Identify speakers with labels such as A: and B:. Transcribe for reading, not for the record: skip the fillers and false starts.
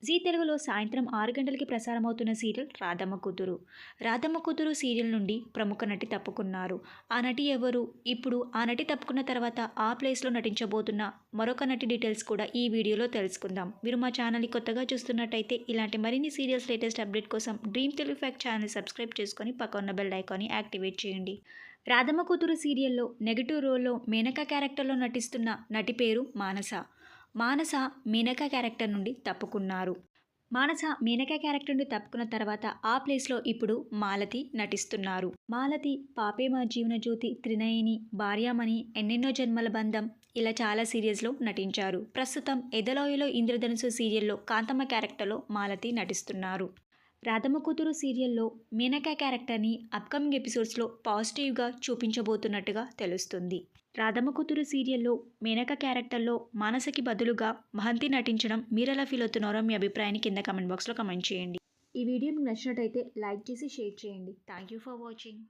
A: G తెలుగులో సాయంత్రం 6 గంటలకి ప్రసారమవుతున్న సీరియల్ 'రాధమ్మ కూతురు'. 'రాధమ్మ కూతురు' సీరియల్ నుండి ప్రముఖ నటి తప్పుకున్నారు. ఆ నటి ఎవరు? ఇప్పుడు ఆ నటి తప్పుకున్న తర్వాత ఆ ప్లేస్‌లో నటించబోతున్న మరొక నటి డీటెయిల్స్ కూడా ఈ వీడియోలో తెలుసుకుందాం. మీరు మా ఛానల్‌ని కొత్తగా చూస్తున్నట్టయితే ఇలాంటి మరిన్ని సీరియల్స్ లేటెస్ట్ అప్డేట్ కోసం డ్రీమ్ తెలుగు ఫ్యాక్ట్ ఛానల్‌ని సబ్స్క్రైబ్ చేసుకొని పక్కన ఉన్న బెల్ ఐకాన్ని యాక్టివేట్ చేయండి. 'రాధమ్మ కూతురు' సీరియల్‌లో నెగెటివ్ రోల్‌లో మేనక క్యారెక్టర్‌లో నటిస్తున్న నటి పేరు మానస. మానస మేనక క్యారెక్టర్ నుండి తప్పుకున్నారు. మానస మేనక క్యారెక్టర్ నుండి తప్పుకున్న తర్వాత ఆ ప్లేస్‌లో ఇప్పుడు మాలతి నటిస్తున్నారు. మాలతి 'పాపే మా జీవన జ్యోతి', 'త్రినయని', 'భార్యామణి', 'ఎన్నెన్నో జన్మల బంధం' ఇలా చాలా సీరియల్స్‌లో నటించారు. ప్రస్తుతం 'ఎదలోయలో ఇంద్రధనుసు' సీరియల్‌లో కాంతమ్మ క్యారెక్టర్‌లో మాలతి నటిస్తున్నారు. 'రాధమ్మ కూతురు' సీరియల్‌లో మేనక క్యారెక్టర్‌ని అప్‌కమింగ్ ఎపిసోడ్స్‌లో పాజిటివ్‌గా చూపించబోతున్నట్టుగా తెలుస్తుంది. 'రాధమ్మ కూతురు' సీరియల్‌లో మేనక క్యారెక్టర్‌లో మానసకి బదులుగా మహంతి నటించడం మీరెలా ఫీల్ అవుతున్నారో మీ అభిప్రాయాన్ని కింద కామెంట్ బాక్స్‌లో కామెంట్ చేయండి. ఈ వీడియో మీకు నచ్చినట్టయితే లైక్ చేసి షేర్ చేయండి. Thank you for watching.